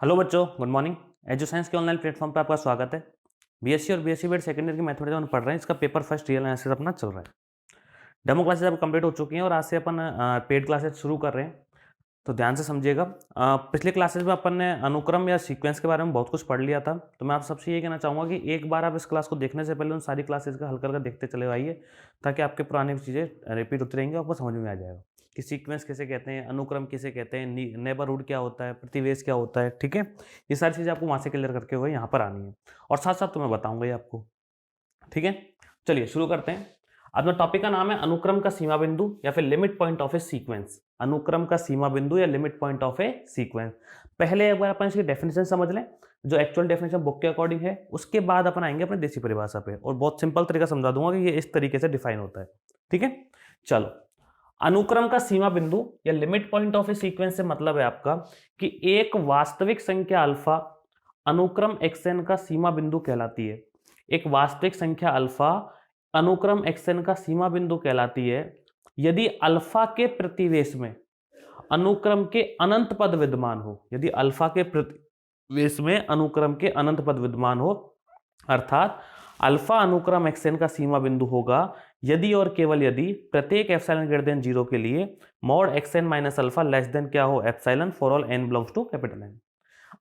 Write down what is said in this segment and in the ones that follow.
Hello बच्चों, good morning. Edu science के online platform पे आपका स्वागत है। बीएससी और बीएससी बीएड सेकेंड ईयर की मैथमेटिक्स हम पढ़ रहे हैं। इसका पेपर फर्स्ट रियल एनालिसिस अपना चल रहा है। डेमो क्लासेस अब कंप्लीट हो चुकी हैं और आज से अपन पेड क्लासेस शुरू कर रहे हैं, तो ध्यान से समझिएगा। पिछले क्लासेस में अपन ने अनुक्रम या सीक्वेंस के बारे में बहुत कुछ पढ़ लिया था, तो मैं आप सबसे ये कहना चाहूँगा कि एक बार आप इस क्लास को देखने से पहले उन सारी क्लासेस का हल करके देखते चले आइए, ताकि आपके पुरानी चीज़ें रिपीट होती रहेंगी, आपको समझ में आ जाएगा कि सीक्वेंस किसे कहते हैं, अनुक्रम किसे कहते हैं, नेबरहुड क्या होता है, प्रतिवेश क्या होता है। ठीक है, ये सारी चीज़ें आपको वहाँ से क्लियर करके हुए यहाँ पर आनी है, और साथ साथ तो मैं बताऊँगा ये आपको। ठीक है, चलिए शुरू करते हैं। अपना टॉपिक का नाम है अनुक्रम का सीमा बिंदु या फिर limit point of a sequence. अनुक्रम का सीमा बिंदु या limit point of a sequence. पहले एक बार अपन इसकी डेफिनेशन समझ लें, जो एक्चुअल डेफिनेशन बुक के अकॉर्डिंग है। उसके बाद अपन आएंगे अपने देसी परिभाषा पे, और बहुत सिंपल तरीका समझा दूंगा कि ये इस तरीके से डिफाइन होता है। ठीक है, चलो। अनुक्रम का सीमा बिंदु या limit point of a sequence से मतलब है आपका कि एक वास्तविक संख्या अल्फा अनुक्रम xn का सीमा बिंदु कहलाती है। एक वास्तविक संख्या अल्फा अनुक्रम xn का सीमा बिंदु कहलाती है यदि अल्फा के प्रतिवेश में अनुक्रम के अनंत पद विद्यमान हो। यदि अल्फा के प्रतिवेश में अनुक्रम के अनंत पद विद्यमान हो, अर्थात अल्फा अनुक्रम xn का सीमा बिंदु होगा यदि और केवल यदि प्रत्येक एप्सिलॉन ग्रेटर देन 0 के लिए mod xn minus alpha less than क्या हो, epsilon for all n belongs to capital N।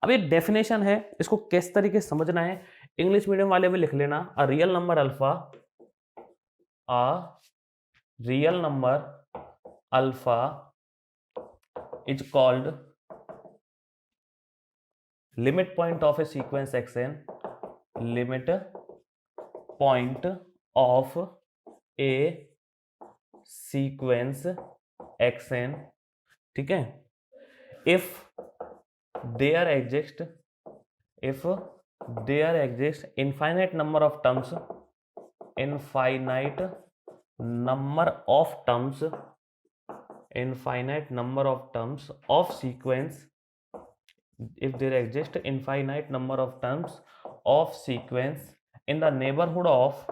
अब ये डेफिनेशन है, इसको किस तरीके से समझना है, इंग्लिश मीडियम वाले में लिख लेना। A real number alpha, a real number alpha is called limit point of a sequence xn, limit point of a sequence xn। ठीक है, if there exist infinite number of terms, infinite number of terms of sequence, if there exist infinite number of terms of sequence in the neighborhood of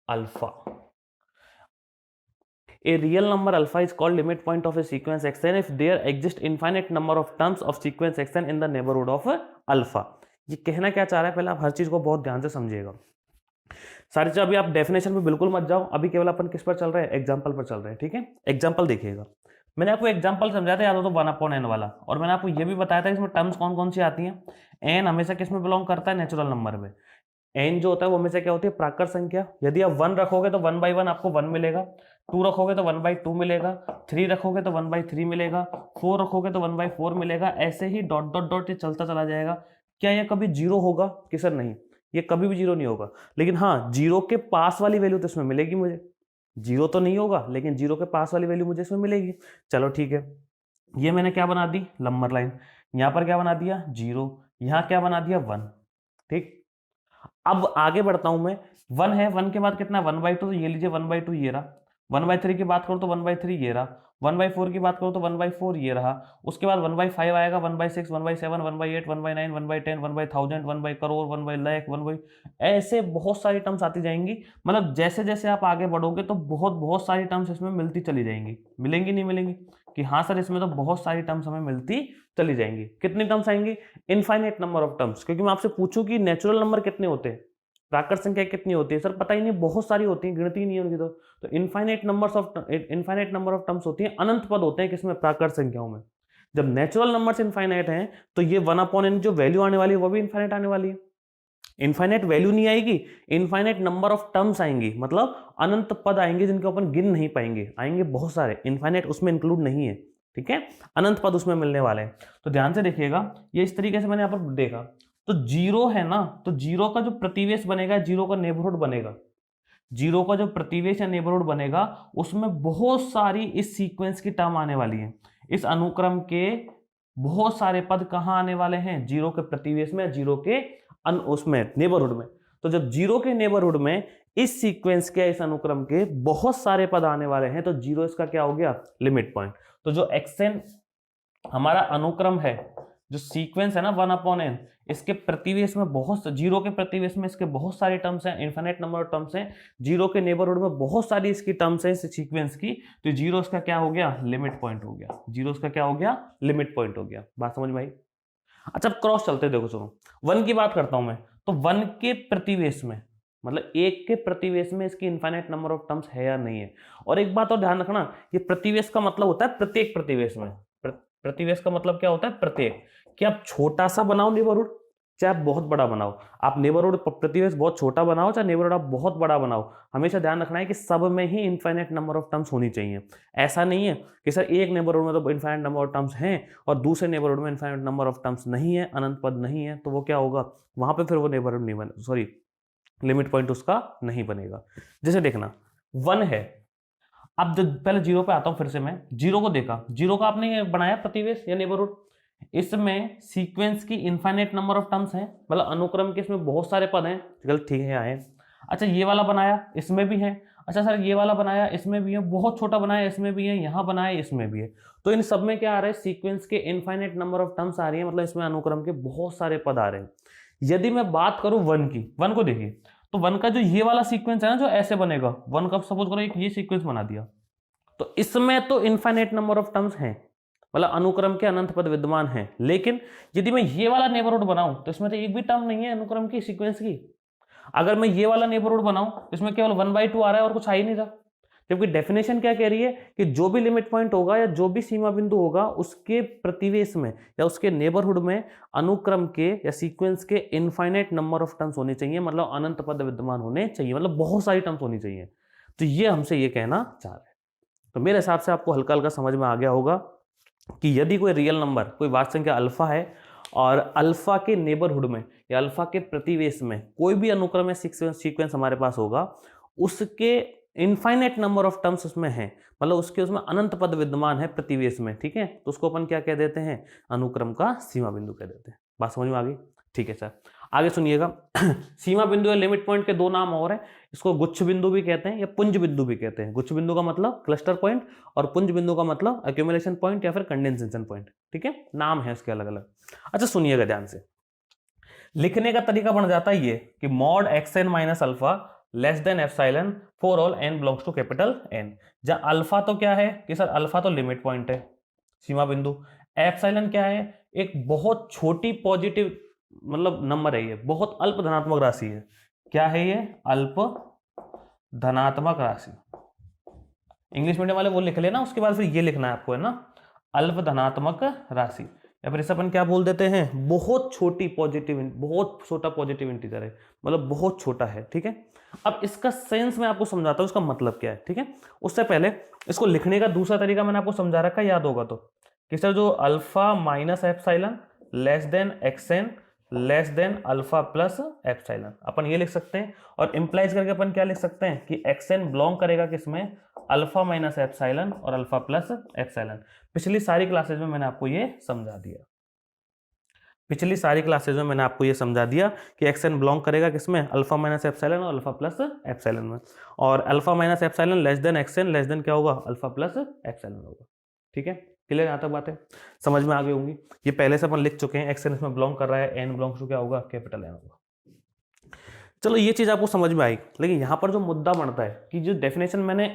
alpha, a real number alpha is called limit point of a sequence xn if there exist infinite number of terms of sequence xn in the neighborhood of alpha। ये कहना क्या चाह रहा है, पहले आप हर चीज को बहुत ध्यान से समझिएगा। सारी चीज अभी आप डेफिनेशन पे बिल्कुल मत जाओ, अभी केवल अपन किस पर चल रहे हैं, एग्जांपल पर चल रहे हैं। ठीक है, एग्जांपल देखिएगा। मैंने आपको एग्जांपल समझाया था, याद हो तो 1/n वाला, और मैंने आपको ये भी बताया था इसमें टर्म्स कौन कौन सी आती हैं। n हमेशा किस में बिलोंग करता है, नेचुरल नंबर में। n जो होता है वो हमेशा क्या होती है, प्राकृत संख्या। यदि आप 1 रखोगे तो 1/1 आपको 1 मिलेगा, 2 रखोगे तो 1/2 मिलेगा, 3 रखोगे तो 1/3 मिलेगा, 4 रखोगे तो 1/4 मिलेगा, ऐसे ही डॉट डॉट डॉट ये चलता चला जाएगा। क्या ये कभी जीरो होगा कि सर नहीं, ये कभी भी जीरो नहीं होगा, लेकिन हाँ जीरो के पास वाली वैल्यू तो इसमें मिलेगी मुझे। जीरो तो नहीं होगा, लेकिन जीरो के पास वाली वैल्यू मुझे इसमें मिलेगी। चलो ठीक है, ये मैंने क्या बना दी, लंबर लाइन। यहाँ पर क्या बना दिया, 0, यहाँ क्या बना दिया, 1। ठीक, अब आगे बढ़ता हूं मैं। 1 है, 1 के बाद कितना, 1/2, तो ये लीजिए 1/2 ये रहा। 1/3 की बात करूं तो 1/3 ये रहा। 1/4 की बात करूं तो 1/4 ये रहा। उसके बाद 1/5 आएगा, 1/6, 1/7, 1/8, 1/9, 1/10, 1/1000, 1/करोड़, 1/लाख, 1/ ऐसे बहुत सारी टर्म्स आती जाएंगी। मतलब जैसे जैसे आप आगे बढ़ोगे तो बहुत बहुत सारी टर्म्स इसमें मिलती चली जाएंगी। मिलेंगी नहीं मिलेंगी, कि हाँ सर इसमें तो बहुत सारी टर्म्स हमें मिलती चली जाएंगी। कितनी टर्म्स आएंगी, इनफाइनाइट नंबर ऑफ टर्म्स। क्योंकि मैं आपसे पूछूं कि नेचुरल नंबर कितने होते हैं, प्राकृत संख्या कितनी होती है, सर पता ही नहीं, बहुत सारी होती है, गिनती नहीं है उनकी। तो इनफाइनाइट नंबर ऑफ टर्म्स होती है, अनंत पद होते हैं किसमें, प्राकृत संख्याओं में। जब नेचुरल नंबर्स इनफाइनाइट हैं तो ये 1/n जो वैल्यू आने वाली है वो भी इनफाइनाइट आने वाली है। इनफाइनाइट वैल्यू नहीं आएगी, इनफाइनाइट नंबर ऑफ टर्म्स आएंगी, मतलब अनंत पद आएंगे जिनको अपन गिन नहीं पाएंगे, आएंगे बहुत सारे। इनफाइनाइट उसमें इंक्लूड नहीं है, ठीक है, अनंत पद उसमें मिलने वाले हैं। तो ध्यान से देखिएगा, ये इस तरीके से मैंने यहाँ पर देखा। तो 0 है ना, तो 0 का जो प्रतिवेश बनेगा, 0 का नेबरहुड बनेगा, 0 का जो प्रतिवेश या नेबरहुड बनेगा उसमें बहुत सारी इस सीक्वेंस की टर्म आने वाली है। इस अनुक्रम के बहुत सारे पद कहाँ आने वाले हैं, 0 के प्रतिवेश में, 0 के उसमें नेबरहुड में। तो जब 0 के नेबरहुड में इस सीक्वेंस के, इस अनुक्रम के बहुत सारे पद आने वाले हैं, तो 0 इसका क्या हो गया, लिमिट पॉइंट। तो जो xn हमारा अनुक्रम है, जो सीक्वेंस है ना 1/n, इसके प्रतिवेश में बहुत, जीरो के प्रतिवेश में इसके बहुत सारे टर्म्स हैं, इनफाइनाइट नंबर ऑफ टर्म्स हैं, जीरो के नेबरहुड में बहुत सारी इसकी टर्म्स हैं इस सीक्वेंस की, तो जीरो इसका क्या हो गया, लिमिट पॉइंट हो गया, जीरो इसका क्या हो गया, लिमिट पॉइंट हो गया। बात समझ में आई? अच्छा अब क्रॉस चलते, देखो सुनो, 1 की बात करता हूं मैं, तो 1 के प्रतिवेश में, मतलब 1 के प्रतिवेश में इसकी इनफाइनाइट नंबर ऑफ टर्म्स है या नहीं है। और एक बात और ध्यान रखना, ये प्रतिवेश का मतलब होता है प्रत्येक प्रतिवेश में, प्रतिवेश का मतलब क्या होता है, प्रत्येक, कि आप छोटा सा बनाओ नेबरहुड, चाहे आप बहुत बड़ा बनाओ, आप नेबरहुड प्रतिवेश बहुत छोटा बनाओ चाहे नेबरहुड आप बहुत बड़ा बनाओ, हमेशा ध्यान रखना है कि सब में ही इनफाइनाइट नंबर ऑफ टर्म्स होनी चाहिए। ऐसा नहीं है कि सर एक नेबरहुड में तो इनफाइनाइट नंबर ऑफ टर्म्स हैं और दूसरे नेबरहुड में इनफाइनाइट नंबर ऑफ टर्म्स नहीं है, अनंत पद नहीं है, तो वो क्या होगा, वहां पे फिर वो नेबरहुड नहीं बने, सॉरी लिमिट पॉइंट उसका नहीं बनेगा। जैसे देखना 1 है, अब जब पहले जीरो पे आता हूं, फिर से मैं जीरो को देखा, जीरो का आपने बनाया प्रतिवेश या नेबरहुड, इसमें सीक्वेंस की इनफाइनाइट नंबर ऑफ टर्म्स हैं, मतलब अनुक्रम के इसमें बहुत सारे पद हैं, गलत ठीक है आए। अच्छा ये वाला बनाया, इसमें भी है, अच्छा सर ये वाला बनाया, इसमें भी है, बहुत छोटा बनाया, इसमें भी है, यहाँ बनाया, इसमें भी है, तो इन सब में क्या आ रहा है, सीक्वेंस के इनफाइनाइट नंबर ऑफ टर्म्स आ रही है, मतलब इसमें अनुक्रम के बहुत सारे पद आ रहे हैं। यदि मैं बात करूं 1 की, 1 को देखिए, तो 1 का जो ये वाला सीक्वेंस है ना, जो ऐसे बनेगा, 1 का सपोज करो एक ये सीक्वेंस बना दिया, तो इसमें तो इनफाइनाइट नंबर ऑफ टर्म्स हैं, मतलब अनुक्रम के अनंत पद विद्यमान हैं, लेकिन यदि मैं ये वाला नेबरहुड बनाऊं तो इसमें तो एक भी टर्म नहीं है अनुक्रम की सीक्वेंस की। अगर मैं ये वाला नेबरहुड बनाऊं तो इसमें केवल 1/2 आ रहा है और कुछ आ ही नहीं रहा, जबकि डेफिनेशन क्या कह रही है कि जो भी लिमिट पॉइंट होगा या जो भी सीमा बिंदु होगा उसके प्रतिवेश में या उसके नेबरहुड में अनुक्रम के या सीक्वेंस के इनफाइनाइट नंबर ऑफ टर्म्स होने चाहिए, मतलब अनंत पद विद्यमान होने चाहिए, मतलब बहुत सारी टर्म्स होनी चाहिए। तो ये हमसे ये कहना चाह रहे हैं। तो मेरे हिसाब से आपको हल्का हल्का समझ में आ गया होगा कि यदि कोई रियल नंबर, कोई वास्तविक संख्या अल्फा है और अल्फा के नेबरहुड में या अल्फा के प्रतिवेश में कोई भी अनुक्रम या सीक्वेंस हमारे पास होगा, उसके इनफाइनाइट नंबर ऑफ टर्म्स उसमें है, मतलब उसके उसमें अनंत पद विद्यमान है प्रतिवेश में, ठीक है, तो उसको अपन क्या कह देते हैं, अनुक्रम का सीमा बिंदु कह देते हैं। बात समझ में आ गई? ठीक है सर, आगे सुनिएगा। सीमा बिंदु या लिमिट पॉइंट के दो नाम और हैं, इसको गुच्छ बिंदु भी कहते हैं या पुंज बिंदु भी कहते हैं। गुच्छ बिंदु का मतलब क्लस्टर पॉइंट और पुंज बिंदु का मतलब एक्यूमुलेशन पॉइंट या फिर कंडेंसेशन पॉइंट, ठीक है, नाम है इसके अलग अलग। अच्छा सुनिएगा ध्यान से, लिखने का तरीका बन जाता है ये कि mod xn minus alpha less than epsilon for all n belongs to capital n। जहां अल्फा तो क्या है कि सर अल्फा तो लिमिट पॉइंट है, सीमा बिंदु, एप्सिलॉन क्या है, एक बहुत छोटी पॉजिटिव मतलब नंबर है, ये बहुत अल्प धनात्मक राशि है। क्या है ये? अल्प धनात्मक राशि। इंग्लिश मीडियम वाले वो लिख लेना, उसके बाद फिर ये लिखना है आपको, है ना, अल्प धनात्मक राशि, या फिर इसे अपन क्या बोल देते हैं, बहुत छोटी पॉजिटिव, बहुत छोटा पॉजिटिव इंटीजर है, मतलब बहुत छोटा है, ठीक है। अब इसका सेंस मैं आपको समझाता हूं, इसका मतलब क्या है, ठीक है। उससे पहले इसको लिखने का दूसरा तरीका मैंने आपको समझा रखा है, याद होगा तो, कि सर जो alpha minus epsilon less than xn less than alpha plus epsilon, अपन ये लिख सकते हैं। और इंप्लाइज करके अपन क्या लिख सकते हैं कि xn बिलोंग करेगा किसमें, अल्फा माइनस एप्सिलॉन और अल्फा प्लस एप्सिलॉन। पिछली सारी क्लासेज में मैंने आपको ये समझा दिया, पिछली सारी क्लासेज में मैंने आपको ये समझा दिया कि xn बिलोंग करेगा किसमें, अल्फा माइनस एप्सिलॉन और अल्फा प्लस एप्सिलॉन में। और alpha minus epsilon less than xn less than क्या होगा, अल्फा प्लस एप्सिलॉन होगा, ठीक है। क्लियर, यहाँ तक बातें समझ में आ गई होंगी। ये पहले से अपन लिख चुके हैं, xn इसमें बिलोंग कर रहा है, n बिलोंग्स टू क्या होगा, कैपिटल N होगा। चलो ये चीज आपको समझ में आई, लेकिन यहाँ पर जो मुद्दा बनता है कि जो डेफिनेशन मैंने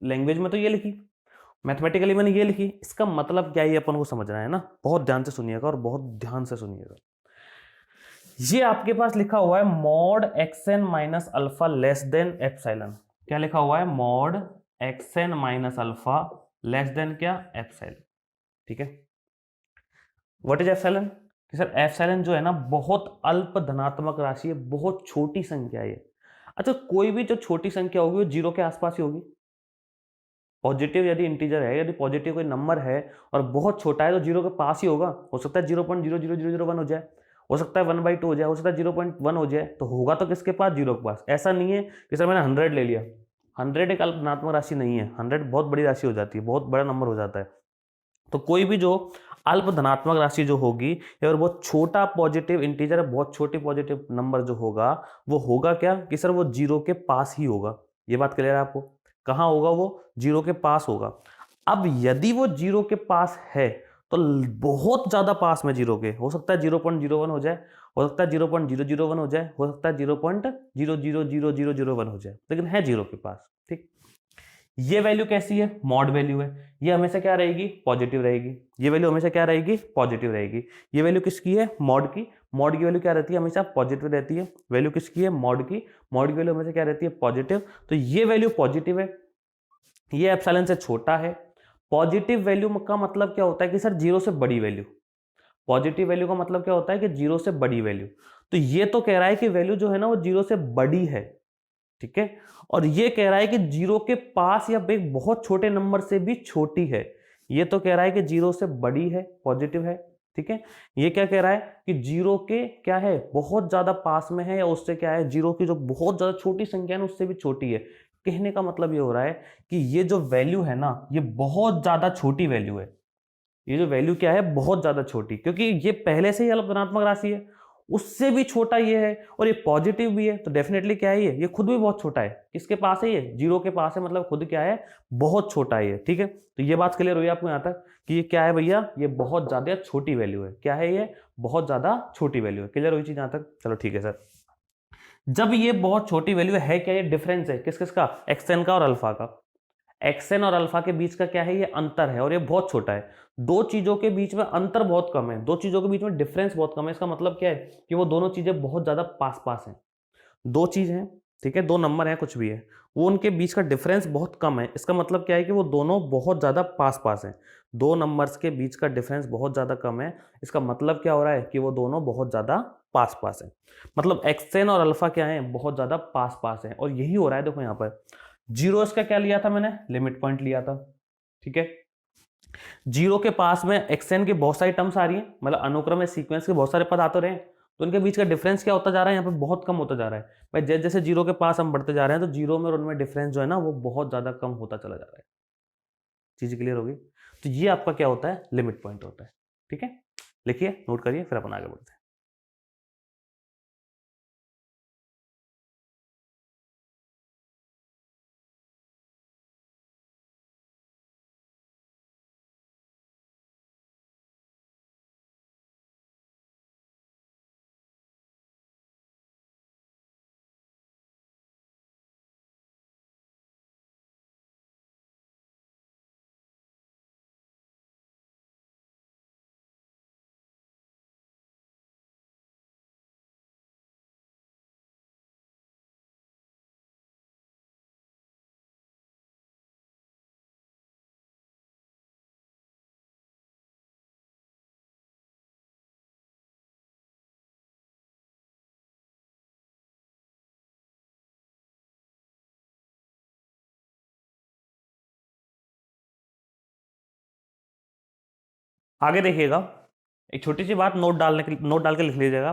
लैंग्वेज में तो ये लिखी, मैथमेटिकली मैंने ये लिखी, इसका मतलब क्या है ये अपन को समझना है ना। बहुत ध्यान से सुनिएगा और बहुत ध्यान से सुनिएगा। ये आपके पास लिखा हुआ है mod xn minus alpha less than epsilon. क्या लिखा हुआ है, mod xn minus alpha less than क्या, एप्सिलॉन, ठीक है। What is epsilon? कि सर एप्सिलॉन जो है ना बहुत अल्प धनात्मक राशि है, बहुत छोटी संख्या है। अच्छा कोई भी जो छोटी संख्या होगी वो जीरो के आसपास ही होगी। पॉजिटिव यदि इंटीजर है, यदि पॉजिटिव कोई नंबर है और बहुत छोटा है तो जीरो के पास ही होगा। हो सकता है 0.00001 हो जाए, हो सकता है 1/2 हो जाए, हो सकता है 0.1 हो जाए, तो होगा तो किसके पास, जीरो के पास। ऐसा नहीं है कि सर मैंने 100 ले लिया, 100 एक अल्प धनात्मक राशि नहीं है, 100 बहुत बड़ी राशि हो जाती है, बहुत बड़ा नंबर हो जाता है। तो कोई भी जो अल्प धनात्मक राशि जो होगी और बहुत छोटा पॉजिटिव इंटीजर, बहुत छोटी पॉजिटिव नंबर जो होगा वो होगा क्या कि सर वो जीरो के पास ही होगा। ये बात क्लियर है आपको? कहाँ होगा वो, जीरो के पास होगा। अब यदि वो जीरो के पास है तो बहुत ज्यादा पास में जीरो के, हो सकता है 0.01 हो जाए, हो सकता है 0.001 हो जाए, हो सकता है 0.000001 हो जाए, लेकिन है जीरो के पास। ठीक, ये वैल्यू कैसी है, मॉड वैल्यू है, ये हमेशा क्या रहेगी, पॉजिटिव रहेगी। ये वैल्यू हमेशा क्या रहेगी, पॉजिटिव रहेगी। ये वैल्यू किसकी है, मॉड की। मॉड की वैल्यू क्या रहती है, हमेशा पॉजिटिव रहती है। वैल्यू किसकी है, मॉड की। मॉड की वैल्यू हमेशा क्या रहती है, पॉजिटिव। तो ये वैल्यू पॉजिटिव है, ये एप्सिलॉन से छोटा है। पॉजिटिव वैल्यू का मतलब क्या होता है कि सर जीरो से बड़ी वैल्यू। पॉजिटिव वैल्यू का मतलब क्या होता है कि जीरो से बड़ी वैल्यू। तो ये तो कह रहा है कि वैल्यू जो है ना वो जीरो से बड़ी है, ठीक है। और ये कह रहा है कि जीरो के पास या एक बहुत छोटे नंबर से भी छोटी है। ये तो कह रहा है कि जीरो से बड़ी है, पॉजिटिव है, ठीक है। ये क्या कह रहा है कि जीरो के क्या है, बहुत ज्यादा पास में है, या उससे क्या है, जीरो की जो बहुत ज्यादा छोटी संख्या है उससे भी छोटी है। कहने का मतलब ये हो रहा है कि ये जो वैल्यू है ना, ये बहुत ज्यादा छोटी वैल्यू है। ये जो वैल्यू क्या है, बहुत ज्यादा छोटी, क्योंकि ये पहले से ही अल्पधनात्मक राशि है, उससे भी छोटा ये है, और ये पॉजिटिव भी है, तो डेफिनेटली क्या है, ये खुद भी बहुत छोटा है। किसके पास है, ये जीरो के पास है, मतलब खुद क्या है, बहुत छोटा है ये, ठीक है। तो ये बात क्लियर हुई आपको यहां तक कि ये क्या है भैया, ये बहुत ज्यादा छोटी वैल्यू है। क्या है ये, बहुत ज्यादा छोटी वैल्यू है। क्लियर हुई चीज यहां तक, चलो ठीक है सर। जब ये बहुत छोटी वैल्यू है, क्या ये डिफरेंस है किस किस का, एक्सएन का और अल्फा का। एक्सएन और अल्फा के बीच का क्या है, ये अंतर है, और ये बहुत छोटा है। दो चीजों के बीच में अंतर बहुत कम है, दो चीजों के बीच में डिफरेंस बहुत कम है। इसका मतलब क्या है कि वो दोनों चीजें बहुत ज्यादा पास पास हैं। दो चीज हैं, ठीक है, दो नंबर हैं, कुछ भी है, वो उनके बीच का डिफरेंस बहुत कम है। इसका मतलब क्या है कि वो दोनों बहुत ज्यादा पास पास हैं। दो नंबर्स के बीच का डिफरेंस बहुत ज्यादा कम है। इसका मतलब क्या हो रहा है कि वो दोनों बहुत ज्यादा पास पास हैं। मतलब एक्सएन और अल्फा क्या है, बहुत ज्यादा पास पास है, और यही हो रहा है। देखो यहाँ पर जीरो का क्या लिया था मैंने, लिमिट पॉइंट लिया था, ठीक है। जीरो के पास में एक्सएन की बहुत सारी टर्म्स आ रही है, मतलब अनुक्रम में सीक्वेंस के बहुत सारे पद आते रहे, तो उनके बीच का डिफरेंस क्या होता जा रहा है, यहाँ पे बहुत कम होता जा रहा है। भाई जैसे जैसे जीरो के पास हम बढ़ते जा रहे हैं, तो जीरो में और उनमें डिफरेंस जो है ना वो बहुत ज्यादा कम होता चला जा रहा है। चीज क्लियर होगी। तो ये आपका क्या होता है, लिमिट पॉइंट होता है, ठीक है। लिखिए, नोट करिए, फिर अपन आगे बढ़ते हैं। आगे देखिएगा, एक छोटी सी बात नोट डाल के लिख लीजिएगा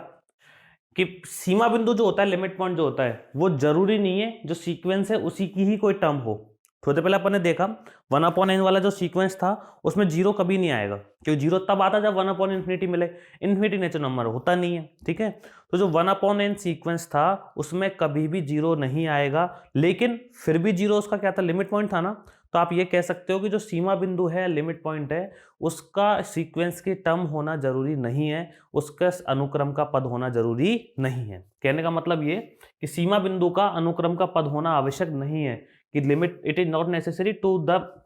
कि सीमा बिंदु जो होता है, लिमिट पॉइंट जो होता है, वो जरूरी नहीं है जो सीक्वेंस है उसी की ही कोई टर्म हो। थोड़ी देर पहले अपन ने देखा 1/n वाला जो सीक्वेंस था, उसमें जीरो कभी नहीं आएगा, क्योंकि जीरो तब आता जब 1/infinity मिले। इन्फिनिटी नेचुरल नंबर होता नहीं है, ठीक है। तो जो 1/n सीक्वेंस था उसमें कभी भी जीरो नहीं आएगा, लेकिन फिर भी जीरो उसका क्या था, लिमिट पॉइंट था ना। तो आप ये कह सकते हो कि जो सीमा बिंदु है, लिमिट पॉइंट है, उसका सीक्वेंस की टर्म होना जरूरी नहीं है, उसका अनुक्रम का पद होना जरूरी नहीं है। कहने का मतलब ये कि सीमा बिंदु का अनुक्रम का पद होना आवश्यक नहीं है, कि limit it is not necessary to the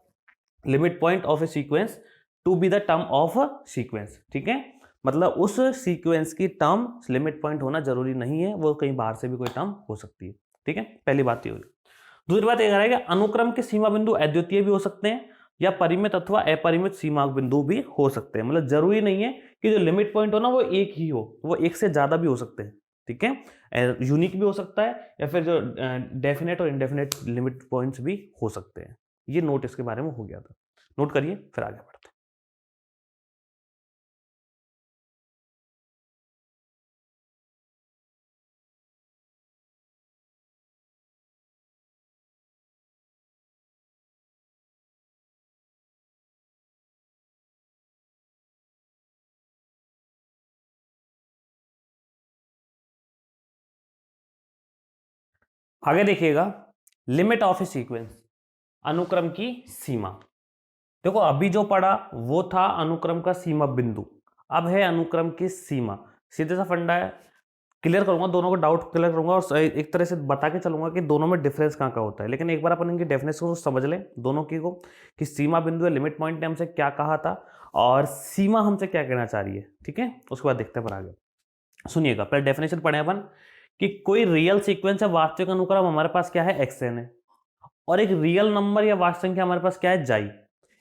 limit point of a sequence to be the term of sequence, ठीक है। मतलब उस सीक्वेंस की टर्म लिमिट पॉइंट होना जरूरी नहीं है, वो कहीं बाहर से भी कोई टर्म हो सकती है, ठीक है। पहली बात ये होगी। दूसरी बात यह है कि अनुक्रम के सीमा बिंदु अद्वितीय भी हो सकते हैं, या परिमित अथवा अपरिमित सीमा बिंदु भी हो सकते हैं। मतलब जरूरी नहीं है कि जो लिमिट पॉइंट हो ना वो एक ही हो, वो एक से ज्यादा भी हो सकते हैं, ठीक है। यूनिक भी हो सकता है, या फिर जो डेफिनेट और इनडेफिनेट लिमिट पॉइंट्स भी हो सकते हैं। ये नोट इसके बारे में हो गया था, नोट करिए, फिर आगे बढ़ते हैं। आगे देखिएगा, लिमिट ऑफ ए सीक्वेंस, अनुक्रम की सीमा। देखो अभी जो पढ़ा वो था अनुक्रम का सीमा बिंदु, अब है अनुक्रम की सीमा। सीधे सा फंडा है, क्लियर करूंगा दोनों को, डाउट क्लियर करूंगा और एक तरह से बता के चलूंगा कि दोनों में डिफरेंस कहाँ का होता है। लेकिन एक बार अपन इनकी डेफिनेशन को समझ लें दोनों की को, कि सीमा बिंदु है, लिमिट पॉइंट ने हमसे क्या कहा था और सीमा हमसे क्या कहना चाह रही है, ठीक है। उसके बाद देखते हैं पर आगे। सुनिएगा, पहले डेफिनेशन पढ़े अपन कि कोई रियल सीक्वेंस या वास्तविक अनुक्रम हमारे पास क्या है, xn है, और एक रियल नंबर या वास्तविक संख्या हमारे पास क्या है, जाई।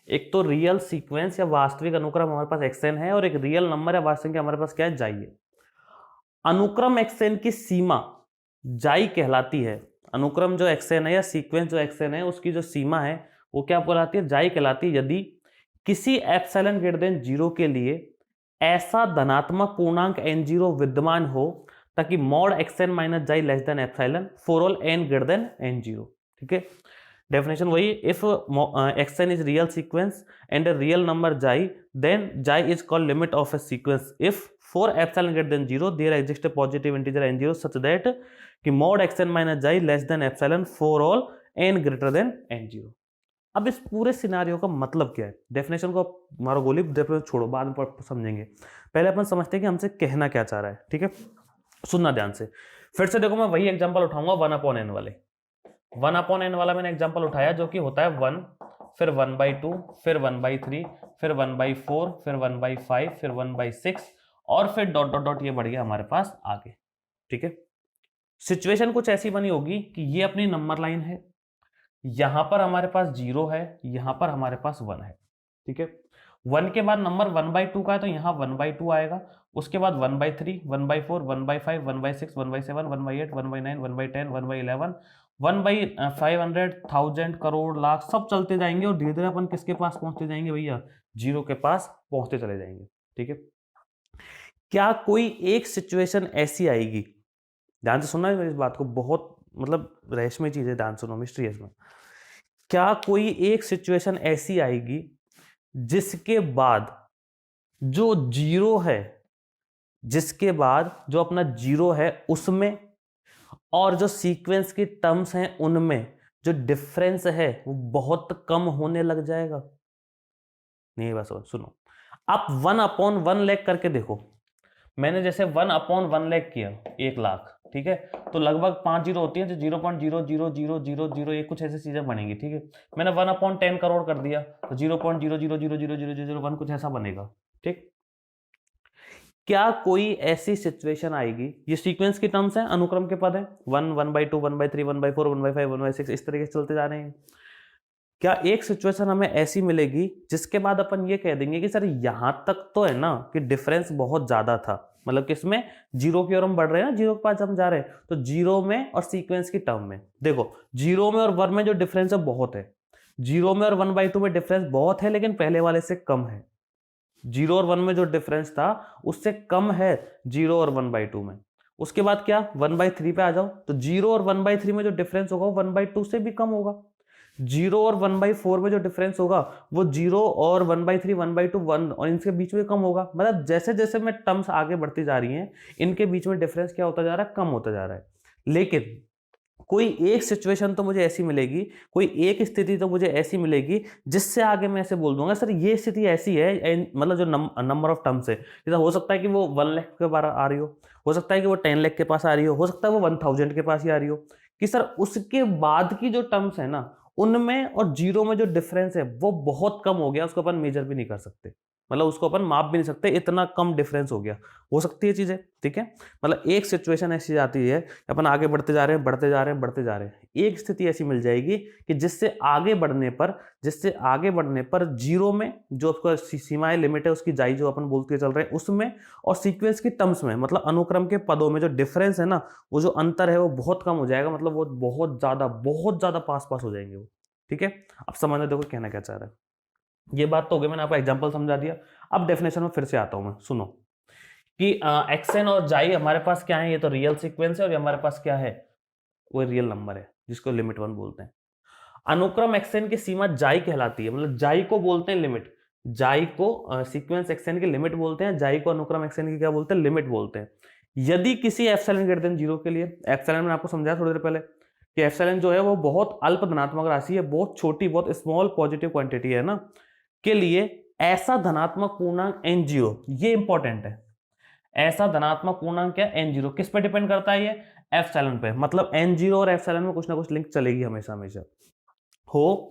एक तो रियल सीक्वेंस या वास्तविक अनुक्रम हमारे पास xn है और एक रियल नंबर या वास्तविक संख्या हमारे पास क्या है, जाई है। अनुक्रम xn की सीमा जाई कहलाती है। अनुक्रम जो xn है या सीक्वेंस जो xn है उसकी जो सीमा है वो क्या कहलाती है, जाई कहलाती है। यदि किसी एप्सिलॉन ग्रेटर देन 0 के लिए ऐसा धनात्मक पूर्णांक n0 विद्यमान हो ताकि मॉड xn माइनस जाई less than epsilon for all n greater than n0, ठीक है। डेफिनेशन वही, if xn is real sequence and a real number xi, then xi is called limit of a sequence if for epsilon greater than 0 there exists a positive integer n0 such that कि mod xn minus xi less than epsilon for all n greater than n0। अब इस पूरे scenario का मतलब क्या है, definition को मारो गोली, डेफिनेशन छोड़ो, बाद में समझेंगे। पहले अपन समझते हैं कि हमसे कहना क्या चाह रहा है, ठीक है। सुनना ध्यान से, फिर से देखो मैं वही एग्जांपल उठाऊंगा 1/n वाले। 1/n वाला मैंने एग्जांपल उठाया जो कि होता है 1, फिर 1/2, फिर 1/3, फिर 1/4, फिर 1/5, फिर 1/6 और फिर डॉट डॉट डॉट, ये बढ़ गया हमारे पास आगे, ठीक है। सिचुएशन कुछ ऐसी बनी होगी कि ये अपनी नंबर लाइन है, यहां पर हमारे पास 0 है, यहां पर हमारे पास 1 है, ठीक है। 1 के बाद नंबर 1/2 का है तो यहाँ 1/2 आएगा, उसके बाद 1/3, 1/4, 1/5, 1/6, 1/7, 1/8, 1/9, 1/10, 1/11, 1/500, 1000, करोड़, लाख, सब चलते जाएंगे और धीरे धीरे अपन किसके पास पहुंचते जाएंगे भैया, 0 के पास पहुंचते चले जाएंगे, ठीक है। क्या कोई एक सिचुएशन ऐसी आएगी, ध्यान से सुनना है इस बात को, बहुत मतलब रहस्यमय चीज है, ध्यान सुनो, मिस्ट्री है इसमें। क्या कोई एक सिचुएशन ऐसी आएगी जिसके बाद जो 0 है, जिसके बाद जो अपना 0 है उसमें और जो सीक्वेंस की टर्म्स हैं उनमें जो डिफरेंस है वो बहुत कम होने लग जाएगा। नहीं बस सुनो, आप 1/1 लाख करके देखो। मैंने जैसे 1/1 लाख किया, 1 लाख, ठीक है, तो लगभग 5 जीरो होती है, तो 0.00000 ये कुछ ऐसी चीजें बनेगी, ठीक है। मैंने 1/10 करोड़ कर दिया तो 0.0000001 कुछ ऐसा बनेगा, ठीक। क्या कोई ऐसी सिचुएशन आएगी, ये सीक्वेंस की टर्म्स है, अनुक्रम के पद है, 1, 1/2, 1/3, 1/4, 1/5, 1/6 इस तरीके से चलते जा रहे हैं। क्या एक सिचुएशन हमें ऐसी मिलेगी जिसके बाद अपन ये कह देंगे कि सर यहां तक तो है ना कि डिफरेंस बहुत ज्यादा था, मतलब किसमें, 0 की ओर हम बढ़ रहे हैं ना, 0 के पास हम जा रहे हैं, तो 0 में और सीक्वेंस की टर्म में देखो 0 में और 1 में जो डिफरेंस है बहुत है, 0 में और 1/2 में डिफरेंस बहुत है लेकिन पहले वाले से कम है। 0 और 1 में जो डिफरेंस था उससे कम है 0 और 1/2 में। उसके बाद क्या, 1/3 पे आ जाओ, तो 0 और 1/3 में जो डिफरेंस होगा 1/2 से भी कम होगा। 0 और 1/4 में जो डिफरेंस होगा वो 0 और 1/3, 1/2, 1 और इनके बीच में कम होगा। मतलब जैसे जैसे में टर्म्स आगे बढ़ती जा रही हैं इनके बीच में डिफरेंस क्या होता जा रहा है, कम होता जा रहा है। लेकिन कोई एक सिचुएशन तो मुझे ऐसी मिलेगी, कोई एक स्थिति तो मुझे ऐसी मिलेगी जिससे आगे मैं ऐसे बोल दूंगा सर ये स्थिति ऐसी है, मतलब जो नंबर ऑफ टर्म्स है, जैसा हो सकता है कि वो 1 लाख के बाहर आ रही हो सकता है कि वो 10 लाख के पास आ रही हो सकता है वो 1000 के पास ही आ रही हो, कि सर उसके बाद की जो टर्म्स है ना उनमें और 0 में जो डिफरेंस है वो बहुत कम हो गया, उसको अपन मेजर भी नहीं कर सकते, मतलब उसको अपन माप भी नहीं सकते, इतना कम डिफरेंस हो गया। हो सकती है चीजें, ठीक है। मतलब एक सिचुएशन ऐसी आती है, अपन आगे बढ़ते जा रहे हैं, बढ़ते जा रहे हैं, बढ़ते जा रहे हैं, एक स्थिति ऐसी मिल जाएगी कि जिससे आगे बढ़ने पर 0 में जो उसका सीमाएं लिमिट है उसकी जाई जो अपन बोलते चल रहे हैं उसमें, और सीक्वेंस की टर्म्स में मतलब अनुक्रम के पदों में जो डिफरेंस है ना, वो जो अंतर है वो बहुत कम हो जाएगा, मतलब वो बहुत ज्यादा पास पास हो जाएंगे वो, ठीक है। अब समझना, देखो कहना क्या चाह रहा है। ये बात तो हो गई, मैंने आपको एग्जांपल समझा दिया। अब डेफिनेशन में फिर से आता हूं मैं, सुनो कि एक्सन और जाई हमारे पास क्या है, ये तो रियल सीक्वेंस है और ये हमारे पास क्या है, वो रियल नंबर है जिसको लिमिट 1 बोलते हैं। अनुक्रम एक्सन की सीमा जाई कहलाती है, मतलब जाई को बोलते हैं लिमिट, जाई को सीक्वेंस एक्सन की लिमिट बोलते हैं, जाई को अनुक्रम एक्सन की क्या बोलते हैं, लिमिट बोलते हैं। यदि किसी एप्सिलॉन ग्रेटर देन 0 के लिए, एप्सिलॉन मैंने आपको समझाया थोड़ी देर पहले कि एप्सिलॉन जो है वो बहुत अल्प धनात्मक राशि है, बहुत छोटी, बहुत स्मॉल पॉजिटिव क्वांटिटी है ना, के लिए ऐसा धनात्मक पूर्णांक n0, ये इंपॉर्टेंट है, ऐसा धनात्मक पूर्णांक क्या n0 किस पे डिपेंड करता है, ये एप्सिलॉन पे, मतलब n0 और एप्सिलॉन में कुछ ना कुछ लिंक चलेगी हमेशा हमेशा, हो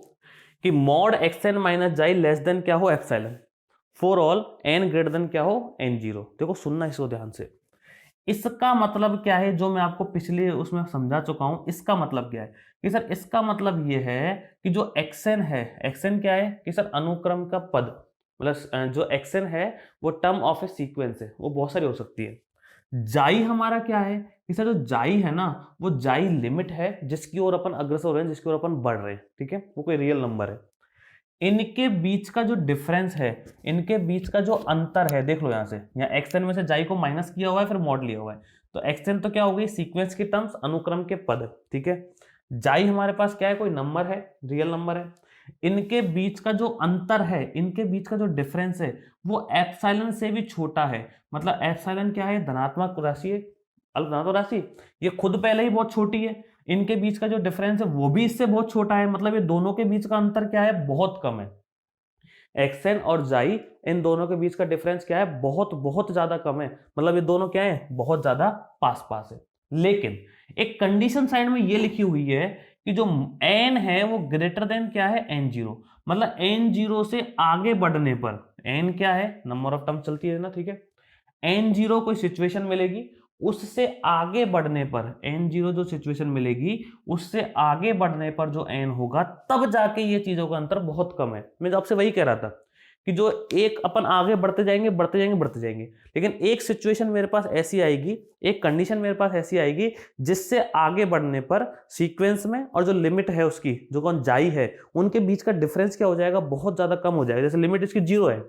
कि मॉड xn माइनस जाई लेस देन क्या हो epsilon, for all n greater than क्या हो n0। देखो सुनना इसको ध्यान से, इसका मतलब क्या है, जो मैं आपको पिछले उसमें समझा चुका हूं, इसका मतलब क्या है कि सर, इसका मतलब ये है कि जो xn है, xn क्या है कि सर अनुक्रम का पद, मतलब जो xn है वो टर्म ऑफ ए सीक्वेंस है, वो बहुत सारी हो सकती है। जाई हमारा क्या है कि सर, जो जाई है ना, वो जाई लिमिट है जिसकी ओर अपन अग्रसर हो रहे हैं, जिसकी ओर अपन बढ़ रहे हैं, ठीक है, वो कोई रियल नंबर है। इनके बीच का जो डिफरेंस है, इनके बीच का जो अंतर है, देख लो यहां से, यहाँ एक्सएन में से जाई को माइनस किया हुआ है, फिर मॉड लिया हुआ है, तो एक्सएन तो क्या हो गई, सीक्वेंस की टर्म्स, अनुक्रम के पद, ठीक है। जाई हमारे पास क्या है, कोई नंबर है, रियल नंबर है। इनके बीच का जो अंतर है, इनके बीच का जो डिफरेंस है, वो एप्सिलॉन से भी छोटा है, मतलब एप्सिलॉन क्या है, धनात्मक राशि है, धनात्मक राशि, ये खुद पहले ही बहुत छोटी है, इनके बीच का जो डिफरेंस है वो भी इससे बहुत छोटा है, मतलब ये दोनों के बीच का अंतर क्या है, बहुत कम है। एक्सएन और जाई, इन दोनों के बीच का डिफरेंस क्या है, बहुत बहुत ज्यादा कम है, मतलब ये दोनों क्या है, बहुत ज्यादा पास पास है। लेकिन एक कंडीशन साइड में ये लिखी हुई है कि जो एन है वो ग्रेटर देन क्या है, n0, मतलब n0 से आगे बढ़ने पर, n क्या है, नंबर ऑफ टर्म चलती है ना, ठीक है, n0 कोई सिचुएशन मिलेगी, उससे आगे बढ़ने पर, n0 जो सिचुएशन मिलेगी उससे आगे बढ़ने पर जो n होगा, तब जाके ये चीजों का अंतर बहुत कम है। मैं तो आपसे वही कह रहा था कि जो एक अपन आगे बढ़ते जाएंगे बढ़ते जाएंगे बढ़ते जाएंगे, लेकिन एक सिचुएशन मेरे पास ऐसी आएगी, एक कंडीशन मेरे पास ऐसी आएगी जिससे आगे बढ़ने पर सीक्वेंस में, और जो लिमिट है उसकी, जो कौन जाई है, उनके बीच का डिफरेंस क्या हो जाएगा, बहुत ज्यादा कम हो जाएगा। जैसे लिमिट इसकी 0 है,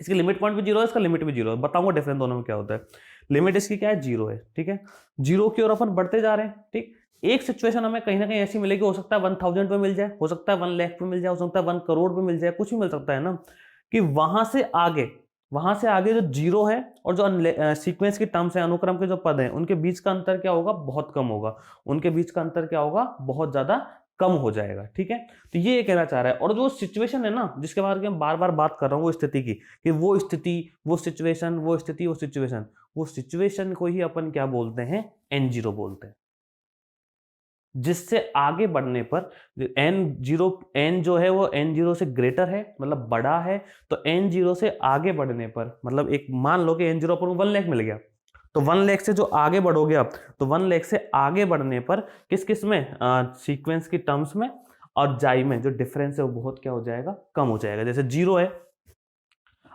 इसकी लिमिट पॉइंट भी 0 है, इसका लिमिट भी 0 है, बताऊंगा डिफरेंस दोनों में क्या होता है। लिमिट इसकी क्या है, 0 है, ठीक है, 0 की ओर अपन बढ़ते जा रहे हैं, ठीक। एक सिचुएशन हमें कहीं ना कहीं ऐसी मिलेगी, हो सकता है 1000 पे मिल जाए, हो सकता है 1 लाख पे मिल जाए, हो सकता है 1 करोड़ पे मिल जाए, कुछ भी मिल सकता है ना, कि वहां से आगे जो 0 है और जो सीक्वेंस की टर्म्स है, अनुक्रम के जो पद हैं, उनके बीच का अंतर क्या होगा, बहुत कम होगा, उनके बीच का अंतर क्या होगा, बहुत ज्यादा कम हो जाएगा, ठीक है। तो ये कहना चाह रहा है, और जो सिचुएशन है ना जिसके बारे में बार बार बात कर रहा हूँ, वो स्थिति की, कि वो स्थिति, वो सिचुएशन, वो स्थिति, वो सिचुएशन, वो सिचुएशन को ही अपन क्या बोलते हैं, n0 बोलते हैं। जिससे आगे बढ़ने पर n0, n जो है वो n0 से ग्रेटर है, मतलब बड़ा है, तो n0 से आगे बढ़ने पर, मतलब एक मान लो कि n0 अपन को 1 लाख मिल गया, तो 1 लाख से जो आगे बढ़ोगे आप, तो 1 लाख से आगे बढ़ने पर किस किस में, सीक्वेंस की टर्म्स में और जाई में जो डिफरेंस है वो बहुत क्या हो जाएगा, कम हो जाएगा। जैसे 0 है,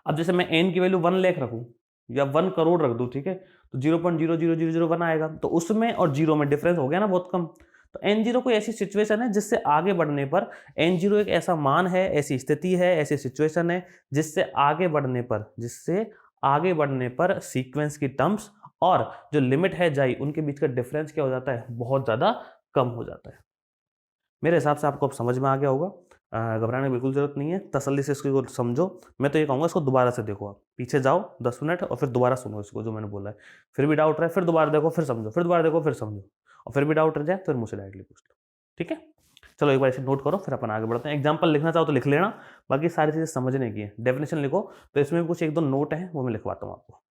अब जैसे मैं n की वैल्यू 1 लाख रखूं या 1 करोड़ रख दूं, ठीक है, तो 0.00001 आएगा, तो उसमें और 0 में डिफरेंस हो गया ना बहुत कम। तो n0 कोई ऐसी सिचुएशन है जिससे आगे बढ़ने पर, n0 एक ऐसा मान है, ऐसी स्थिति है, ऐसी सिचुएशन है जिससे आगे बढ़ने पर, सीक्वेंस की टर्म्स और जो लिमिट है जाई, उनके बीच का डिफरेंस क्या हो जाता है, बहुत ज्यादा कम हो जाता है। मेरे हिसाब से आपको अब समझ में आ गया होगा, घबराने की बिल्कुल जरूरत नहीं है, तसल्ली से इसको समझो। मैं तो ये कहूँगा इसको दोबारा से देखो, आप पीछे जाओ 10 मिनट और फिर दोबारा सुनो इसको जो मैंने बोला है, फिर भी डाउट रहे फिर दोबारा देखो, फिर समझो, फिर दोबारा देखो, फिर समझो, और फिर भी डाउट रह जाए फिर मुझसे डायरेक्टली पूछ लो, ठीक है। चलो एक बार इसे नोट करो, फिर अपन आगे बढ़ते हैं। एग्जाम्पल लिखना चाहो तो लिख लेना, बाकी सारी चीज़ें समझने की है। डेफिनेशन लिखो, तो इसमें भी कुछ एक दो नोट है वो मैं लिखवाता हूँ आपको।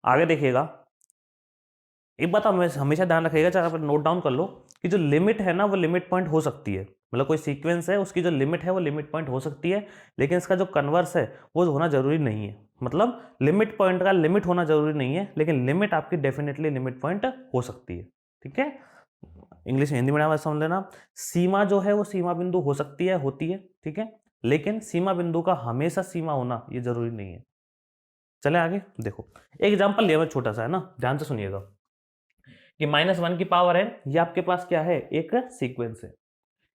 आगे देखिएगा, एक बात आप हमेशा ध्यान रखिएगा, चाहे आप नोट डाउन कर लो, कि जो लिमिट है ना वो लिमिट पॉइंट हो सकती है, मतलब कोई सीक्वेंस है उसकी जो लिमिट है वो लिमिट पॉइंट हो सकती है, लेकिन इसका जो कन्वर्स है वो होना जरूरी नहीं है। मतलब लिमिट पॉइंट का लिमिट होना जरूरी नहीं है, लेकिन लिमिट आपकी डेफिनेटली लिमिट पॉइंट हो सकती है। ठीक है, इंग्लिश हिंदी में समझ लेना, सीमा जो है वो सीमा बिंदु हो सकती है, होती है, ठीक है, लेकिन सीमा बिंदु का हमेशा सीमा होना ये जरूरी नहीं है। चले आगे देखो, एक एग्जांपल लिया मैं छोटा सा, है ना, ध्यान से सुनिएगा कि -1 की पावर है, ये आपके पास क्या है, एक सीक्वेंस है।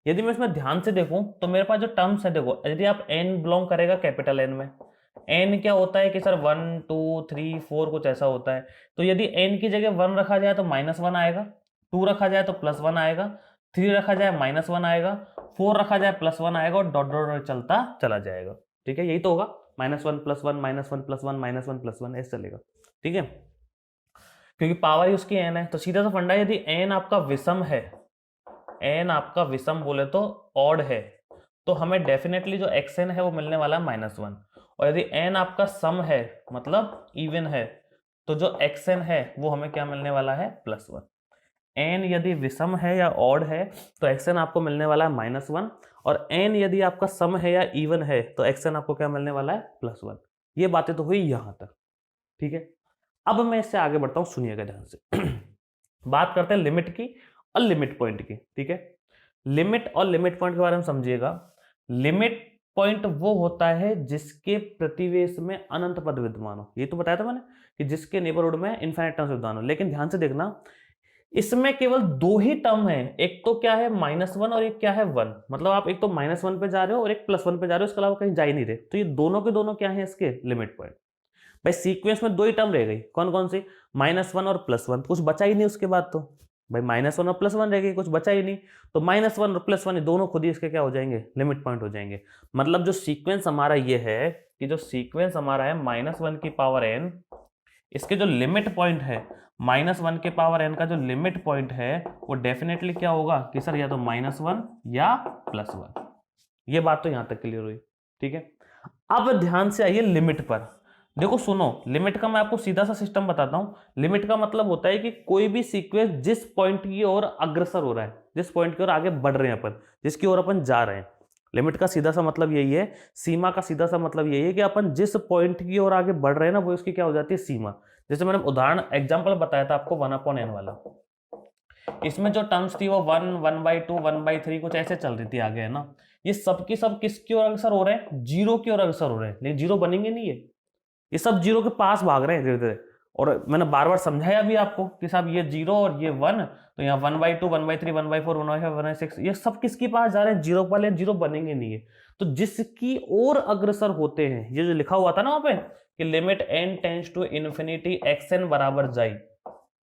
यदि मैं इसमें ध्यान से देखूं तो मेरे पास जो टर्म्स है, देखो यदि आप n बिलोंग करेगा कैपिटल N में, n क्या होता है कि सर 1 2 3 4 कुछ ऐसा होता है, तो यदि n की जगह 1 रखा जाए तो -1 आएगा, 2 रखा जाए तो +1 आएगा, 3 रखा जाए -1 आएगा, 4 रखा जाए +1 आएगा, और डॉट डॉट डॉट चलता चला जाएगा। ठीक है, यही तो होगा, -1 +1 -1 +1 -1 +1 ऐसे चलेगा। ठीक है, क्योंकि पावर ही उसकी n है, तो सीधा सा फंडा, यदि n आपका विषम है, n आपका विषम बोले तो ऑड है, तो हमें डेफिनेटली जो xn है वो मिलने वाला है -1, और यदि n आपका सम है मतलब इवन है, तो जो xn है वो हमें क्या मिलने वाला है, +1। n यदि विषम है या ऑड है तो xn आपको मिलने वाला है -1, और n यदि आपका सम है या इवन है तो xn आपको क्या मिलने वाला है, +1। ये बातें तो हुई यहां तक। ठीक है, अब मैं इससे आगे बढ़ता हूं, सुनिएगा ध्यान से। बात करते हैं लिमिट की और लिमिट पॉइंट की। ठीक है, लिमिट और लिमिट पॉइंट के बारे में समझिएगा। लिमिट पॉइंट वो होता है जिसके प्रतिवेश में अनंत पद विद्यमान हो, ये तो बताया था मैंने कि जिसके नेबरहुड में इनफाइनाइट टर्म्स विद्यमान हो, लेकिन ध्यान से देखना इसमें केवल दो ही टर्म है, एक तो क्या है -1 और एक क्या है 1, मतलब आप एक तो -1 पे जा रहे हो और एक +1 पे जा रहे हो, इसके अलावा कहीं जा ही नहीं रहे, तो ये दोनों के दोनों क्या है इसके लिमिट पॉइंट। भाई सीक्वेंस में दो ही टर्म रह गई, कौन कौन सी, -1 और +1, कुछ बचा ही नहीं उसके बाद, तो भाई -1 और +1 रह गई, कुछ बचा ही नहीं, तो -1 और +1 दोनों खुद ही इसके क्या हो जाएंगे, लिमिट पॉइंट हो जाएंगे। मतलब जो सीक्वेंस हमारा ये है कि जो सीक्वेंस हमारा है -1 की पावर n, इसके जो लिमिट पॉइंट है -1 के पावर n का जो लिमिट पॉइंट है वो डेफिनेटली क्या होगा कि सर या तो -1 या +1। ये बात तो यहां तक क्लियर हुई। ठीक है, अब ध्यान से आइए लिमिट पर। देखो सुनो, लिमिट का मैं आपको सीधा सा सिस्टम बताता हूं। लिमिट का मतलब होता है कि कोई भी सीक्वेंस जिस पॉइंट की ओर अग्रसर हो रहा है, जिस पॉइंट की ओर आगे बढ़ रहे हैं अपन, जिसकी ओर अपन जा रहे हैं, लिमिट का सीधा सा मतलब यही है। सीमा का सीधा सा मतलब यही है कि अपन जिस पॉइंट की ओर आगे बढ़ रहे हैं ना, वो इसकी क्या हो जाती है, सीमा। जैसे मैंने उदाहरण एग्जाम्पल बताया था आपको 1/n वाला, इसमें जो टर्म्स थी वो 1 1/2 1/3 कुछ ऐसे चल रही थी आगे, है ना। ये सब की सब किसकी ओर अग्रसर हो रहे हैं, जीरो की ओर अग्रसर हो रहे हैं, लेकिन जीरो बनेंगे नहीं है, ये सब जीरो के पास भाग रहे हैं धीरे धीरे। और मैंने बार बार समझाया भी आपको कि साहब ये 0 और ये 1, तो यहाँ 1/2 1/3 1/4 1/5 1/6 ये सब किसके पास जा रहे हैं, जीरो वाले, जीरो बनेंगे नहीं है। तो जिसकी ओर अग्रसर होते हैं, ये जो लिखा हुआ था ना वहां पे कि limit n tends to infinity xn बराबर जाई,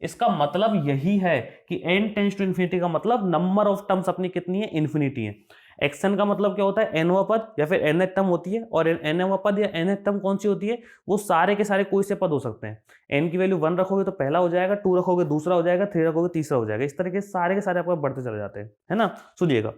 इसका मतलब यही है कि n टेंड्स टू इन्फिनिटी का मतलब नंबर ऑफ टर्म्स अपनी कितनी है, इन्फिनिटी है। एक्सन का मतलब क्या होता है, nवां पद या फिर nth टर्म होती है, और nवां पद या nth टर्म कौन सी होती है, वो सारे के सारे कोई से पद हो सकते हैं। n की वैल्यू 1 रखोगे तो पहला हो जाएगा, 2 रखोगे दूसरा हो जाएगा, 3 रखोगे तीसरा हो जाएगा, इस तरह के सारे आपको बढ़ते चले जाते हैं, है ना। सुनिएगा,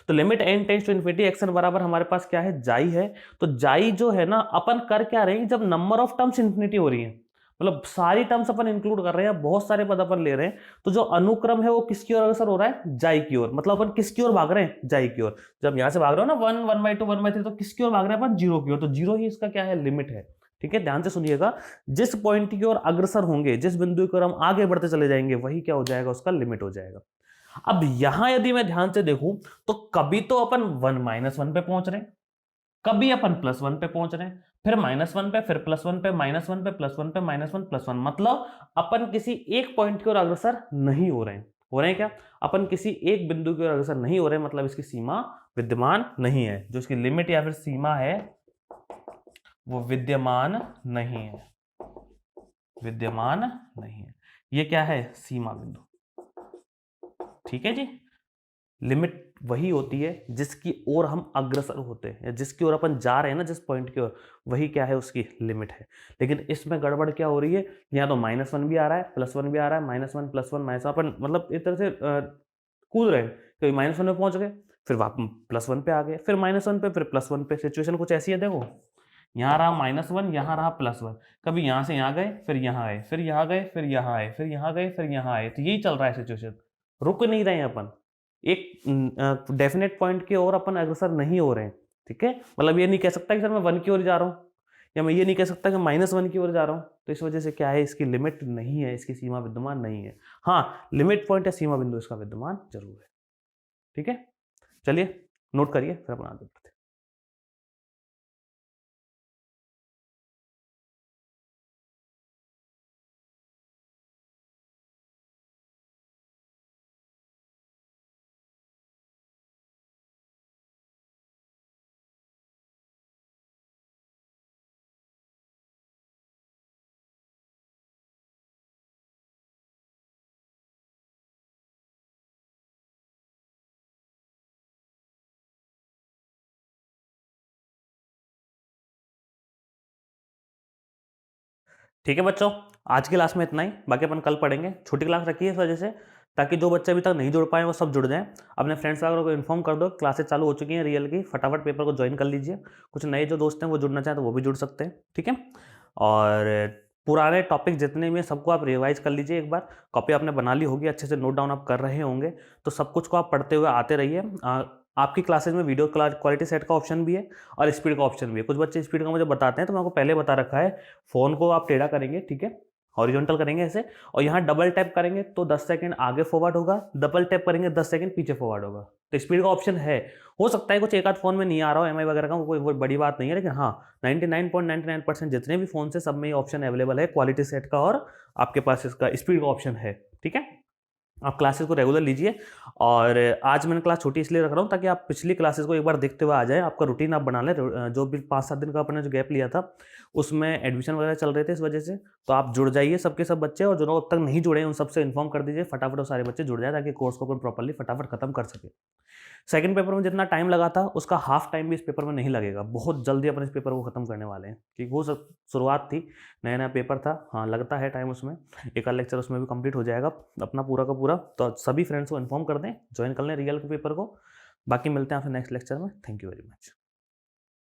तो limit n tends to infinity x n बराबर हमारे पास क्या है, जाई है। तो जाई जो है ना, अपन कर क्या रहे हैं, जब नंबर ऑफ टर्म्स इन्फिनिटी हो रही है, मतलब सारी टर्म्स अपन इंक्लूड कर रहे हैं, बहुत सारे पद अपन ले रहे हैं, तो जो अनुक्रम है वो किसकी ओर अग्रसर हो रहा है, जाई की ओर। मतलब अपन किसकी ओर भाग रहे हैं, जाई की ओर। जब यहां से भाग रहे हो ना 1 1/2 1/3, तो किसकी ओर भाग रहे हैं अपन, जीरो की ओर, तो जीरो ही इसका क्या है, लिमिट है। ठीक है, ध्यान से सुनिएगा, जिस पॉइंट की ओर अग्रसर होंगे, जिस बिंदु की ओर हम आगे बढ़ते चले जाएंगे, वही क्या हो जाएगा, उसका लिमिट हो जाएगा। अब यहां यदि मैं ध्यान से देखूं तो कभी तो अपन 1 पे पहुंच रहे हैं, कभी अपन +1 पे पहुंच रहे हैं, फिर -1 पे, फिर +1 पे, -1 पे, +1 पे, -1 +1, मतलब अपन किसी एक पॉइंट की ओर अग्रसर नहीं हो रहे हैं। हो रहे हैं क्या, अपन किसी एक बिंदु की ओर अग्रसर नहीं हो रहे हैं, मतलब इसकी सीमा विद्यमान नहीं है, जो इसकी लिमिट या फिर सीमा है वो विद्यमान नहीं है, विद्यमान नहीं है। ये क्या है, सीमा बिंदु। ठीक है जी, लिमिट वही होती है जिसकी ओर हम अग्रसर होते हैं, या जिसकी ओर अपन जा रहे हैं ना, जिस पॉइंट की ओर, वही क्या है, उसकी लिमिट है। लेकिन इसमें गड़बड़ क्या हो रही है, यहाँ तो -1 भी आ रहा है, +1 भी आ रहा है, -1 +1 माइनस, अपन मतलब एक तरह से कूद रहे हैं, कभी -1 में पहुंच गए, फिर वापस +1 पे आ गए, फिर -1 पे, फिर +1 पे। सिचुएशन कुछ ऐसी है, देखो यहाँ रहा -1, यहाँ रहा +1, कभी यहाँ से यहाँ गए, फिर यहाँ आए, फिर यहाँ गए, फिर यहाँ आए, फिर यहाँ गए, फिर यहाँ आए, तो यही चल रहा है सिचुएशन, रुक नहीं रहे हैं अपन। एक डेफिनेट पॉइंट की ओर अपन अग्रसर नहीं हो रहे हैं, ठीक है। मतलब ये नहीं कह सकता कि सर मैं 1 की ओर जा रहा हूँ, या मैं ये नहीं कह सकता कि -1 की ओर जा रहा हूँ। तो इस वजह से क्या है, इसकी लिमिट नहीं है, इसकी सीमा विद्यमान नहीं है। हाँ, लिमिट पॉइंट या सीमा बिंदु इसका विद्यमान जरूर है, ठीक है। चलिए नोट करिए, फिर अपन आगे बढ़ते हैं। ठीक है बच्चों, आज की क्लास में इतना ही, बाकी अपन कल पढ़ेंगे। छोटी क्लास रखी है इस वजह से, ताकि जो बच्चे अभी तक नहीं जुड़ पाए वो सब जुड़ जाएं। अपने फ्रेंड्स वगैरह को इन्फॉर्म कर दो, क्लासेस चालू हो चुकी हैं रियल की, फटाफट पेपर को ज्वाइन कर लीजिए। कुछ नए जो दोस्त हैं वो जुड़ना चाहें तो वो भी जुड़ सकते हैं, ठीक है। और पुराने टॉपिक जितने भी हैं सबको आप रिवाइज कर लीजिए एक बार। कॉपी आपने बना ली होगी, अच्छे से नोट डाउन आप कर रहे होंगे, तो सब कुछ को आप पढ़ते हुए आते रहिए। आपकी क्लासेस में वीडियो क्वालिटी सेट का ऑप्शन भी है और स्पीड का ऑप्शन भी है। कुछ बच्चे स्पीड का मुझे बताते हैं, तो मैं आपको पहले बता रखा है, फ़ोन को आप टेढ़ा करेंगे, ठीक है, हॉरिजॉन्टल करेंगे ऐसे, और यहाँ डबल टैप करेंगे तो 10 सेकंड आगे फॉरवर्ड होगा, डबल टैप करेंगे 10 सेकंड पीछे फॉरवर्ड होगा। तो स्पीड का ऑप्शन है। हो सकता है कुछ एक आध फोन में नहीं आ रहा हो, एमआई वगैरह का, कोई बड़ी बात नहीं है, लेकिन हाँ 99.99% जितने भी फोन से सब में ये ऑप्शन अवेलेबल है, क्वालिटी सेट का, और आपके पास इसका स्पीड का ऑप्शन है, ठीक है। आप क्लासेस को रेगुलर लीजिए। और आज मैंने क्लास छोटी इसलिए रख रहा हूँ ताकि आप पिछली क्लासेस को एक बार देखते हुए आ जाए, आपका रूटीन आप बना लें। जो भी 5-7 दिन का अपने जो गैप लिया था उसमें एडमिशन वगैरह चल रहे थे, इस वजह से तो आप जुड़ जाइए सबके सब बच्चे, और जो लोग अब तक नहीं जुड़े हैं उन सबसे इन्फॉर्म कर दीजिए, फटाफट वो सारे बच्चे जुड़ जाए, ताकि कोर्स को अपन प्रॉपरली फटाफट खत्म कर सके। सेकंड पेपर में जितना टाइम लगा था उसका हाफ टाइम भी इस पेपर में नहीं लगेगा। बहुत जल्दी अपन इस पेपर को खत्म करने वाले हैं, क्योंकि वो सब शुरुआत थी, नया नया पेपर था। हाँ लगता है टाइम उसमें, एक आध लेक्चर उसमें भी कंप्लीट हो जाएगा अपना पूरा का पूरा। तो सभी फ्रेंड्स को इन्फॉर्म कर दें, ज्वाइन कर लें रियल के पेपर को। बाकी मिलते हैं आपसे नेक्स्ट लेक्चर में। Thank you very much.